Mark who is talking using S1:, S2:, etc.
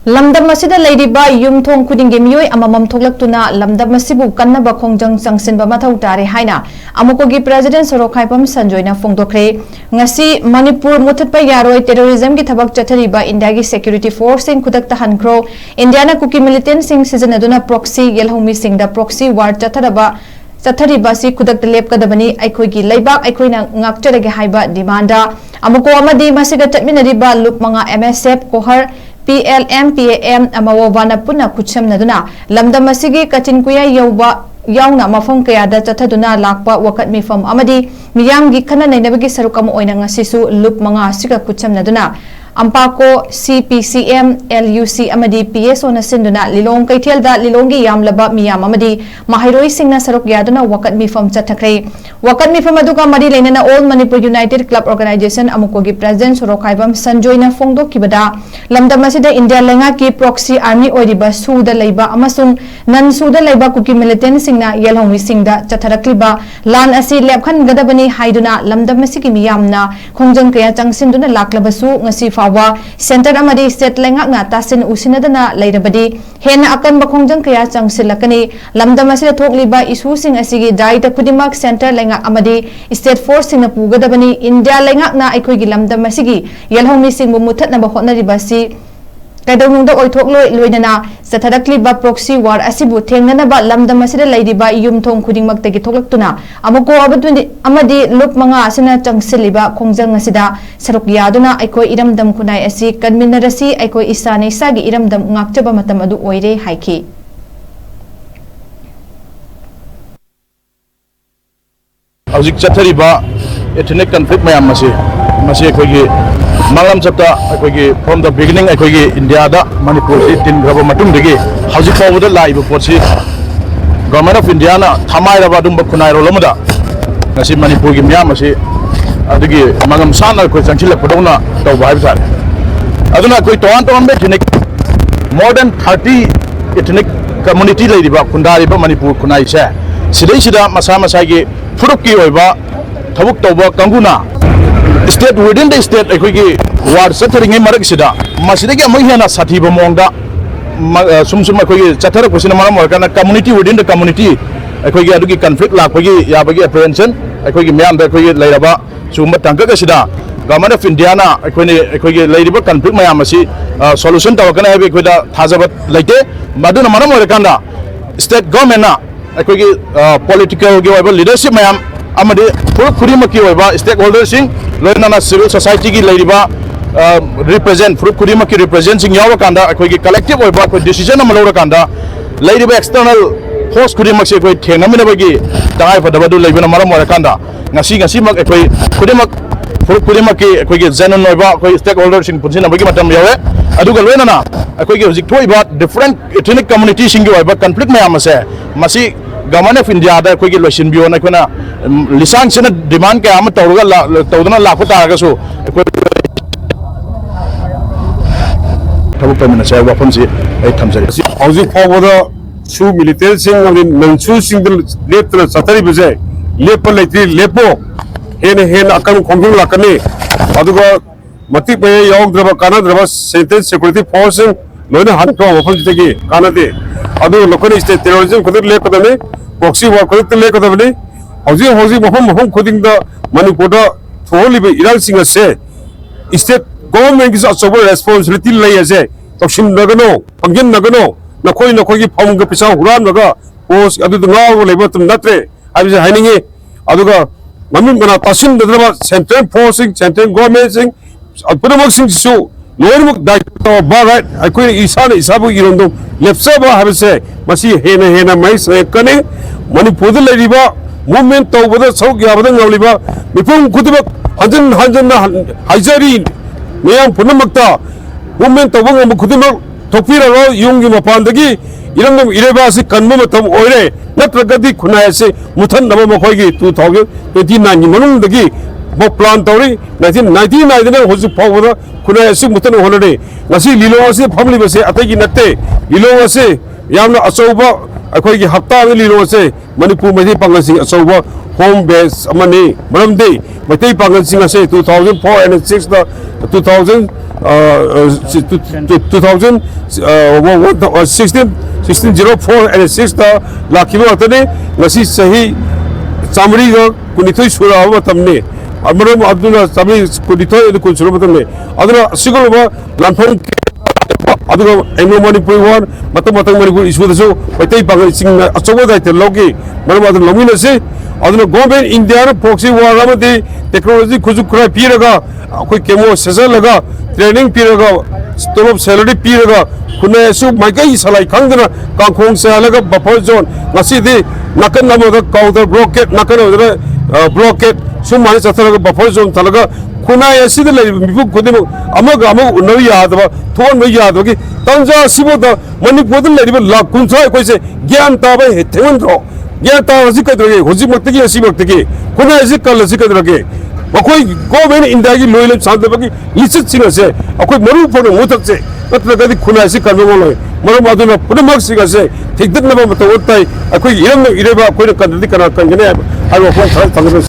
S1: Lamdam Ashida Leiriba Yumthong Khudinggi Meeoi Amamam Thoklktuna Lamdam Ashibu Kannaba Khongjang CHANGSINBA MATHOU TARE HAINA AMUCO gi President SOROKHAIBAM SANJOY na PHONGDOKHRE ngasi manipur muthatpa yaroi terrorism gi thabak chathariba India gi security force sing khudakta hankro India na kuki militant sing sijanaduna proxy yelhomi sing da proxy war chathariba si khudakta lepkadabani aikhoi gi leibak aikhoina ngakcharage haiba demanda AMUCO amadi masiga chatminariba lup manga MSF kohar PLM PAM amawana puna kucham naduna Lamdam asigi kachin kuya yauna mafam kayada chathaduna lakpa wakat mifam amadi miyam gi khana nainabagi sarukam oina ngasisu lup manga asiga kucham naduna AMPACO CPCM LUC amadi PSO na sinduna lilong kaithel da lilongi yamlaba miyam amadi mahiroi singna saruk yaduna wakat mifam chathakre wakat mifam aduga mari leinana All Manipur United Club Organization AMUCO gi President SOROKHAIBAM SANJOY na phongdokhibada Lamdam asida India lenga ki proxy army oiriba suda leiba amasung nan suda leiba kuki militant singna yelhongi singda chatharakliba lan asi lepkhan gadabani haiduna Lamdam asigi miyamna khongjang kaya changsinduna laklabasu ngasi Center amadi state lengak na tasin usinadana leirabadi hena akan bakhongjang kaya changsilakani Lamdam asida thokliba isu sing asigi daita khudimak center lengak amadi state force sing na pugadabani India lengak na aikoi gi Lamdam asigi yelhongi sing bu muthatna ba hotnariba si kaidonungda oithokloi loinana satharakliba proxy war asibu thengnanaba Lamdam asida Leiriba Yumthong Khudinggi Thoklktuna AMUCO amadi lup manga asina changsiliba khongjang asida saruk yaduna aikoi iramdam kunai asi kanminarasi aikoi isane sagi iramdam ngakchaba matam adu oire haiki
S2: Hauzik chathariba ethnic conflict mayam masi aikoi Malam chapta from the beginning India da Manipur tin graba matung degi hauji pawda laiba potsi government of India na thamai raba dum khunai ro lamada ngasi Manipur gi myam asi adigi mangam sana ko changchila podona to bai sar aduna koi ton ethnic more than 30 ethnic community leiriba khundari ba Manipur khunai se sidai sida masa gi furup ki oiba thabuk toba kanguna state within the state equigi war chathering marak sida masidagi amhena sathi bamongda sumsum equigi chathara kusina maram warkana community within the community equigi adugi conflict lakpagi yabagi apprehension equigi myam da equigi leiraba sumba tangka sida government of India na equigi leiriba conflict mayam asi solution tawakana habe equida thajabat leite maduna maram warkana state government na equigi political leadership mayam amadi khudimaki oiba stakeholders sing loinana civil society gi leiriba represent khudimaki represent sing yawa kanda akoi collective oiba ko decision amalo kanda leiriba external force khudimak se koi thengamina bagi dai fadabadu leibana maram ora kanda ngasi mak akoi khudimaki akoi gi genuine oiba akoi stakeholders sing punsina bagi matam yawe aduga loinana akoi gi hojik thoiba different ethnic community sing gi oiba conflict mayam ase masi government of India da koi gi losin bio na kona lisang sina demand ka am tawdana lakota ga so thabuk pamina sai wafam si ai thamjari
S3: hauji phawada su military sing nansu sing letra satari buje lepo hen akan khomjung lakani aduga mati pe yogdraba kanadra state security force loina hanko wafam jitegi kanade adu lokali state terrorism kudur lekadane proxy war kudur lekadane hauji mafam khuding da Manipur da tholibe irang singa se state government is also responsibility lay ase toshim nagano pangin nagano nakoi gi pham ga pisa huran naga pos adu ngaw leba tum natre abise hainingi aduga mamin gana tasin dadra central forcing central government sing apuramak sing su loirmuk da ba right akoi isabu irondo lepsa ba habise masi hena mai se kane Manipur da Leiriba movement to whether so Gavana Oliva, Mipum Kudibak, Hanjan Hajari, Mayam Punamakta, movement of Wangam Kudimak, Topira, Yungim Pandagi, Irangam Irebasi, Kanmumatam Ore, not Ragadi Kunayase, Mutan Namakogi, 2029, Manundagi, Bob Plantori, 1999 was the power, Kunayasi Mutan holiday. Nasi Lilo was a family was a Ataki Nate, Lilo was a Yamna Asoba. अखोई की हफ्ता में लीलो से मणिपुर में Pongal Singh अचौबा home base अमनी मरमदे Meitei Pongal Singh से 2004 and 6 दा 1604 and 6 दा लाखिबो अतने ngasi sahi चामरी का कुनिथोई सुरा हुआ तमने अमरम अब्दुल्ला चामरी कुनिथोई कुन सुरा तमने अदना सिगुल बा लांफों अदुगा एमो मणिपुर वन मतम मणिपुर इशू दसो पैतै पागल सिंह अचौबा दायित्व लौकी मरम अदन लमिनसे अदना गवर्नमेंट इंडिया न फोक्सी वारामदि टेक्नोलॉजी खुजु खुरा पीरगा अखोई केमो सेजलगा ट्रेनिंग पीरगा तलब सैलरी पीरगा खुनेसु माइकै सलाई खंगदना कांखोंग सेलगा buffer zone ngasi nakan namoda counter blockade nakan blockade sumani chatharaga buffer zone talaga khuna asida mipu khudimo amaga unawi yadaba thon mai yadaba ki tanja sibo da manipur da leriba la kunsa koise gyan ta ba hethendro gyan ta hasi kadrege hoji maktagi asi maktagi khuna asi kal asi kadrege akoi government india ki loilem sandaba ki lisit singa se akoi maru phone mutak se मतलब कभी खुला ऐसी करने वाला है मरो माधु में पूरे मक्स का से ठीक दिन में मतलब होता है कोई इरम इरेबा कोई कंट्री करना कंजने है और वो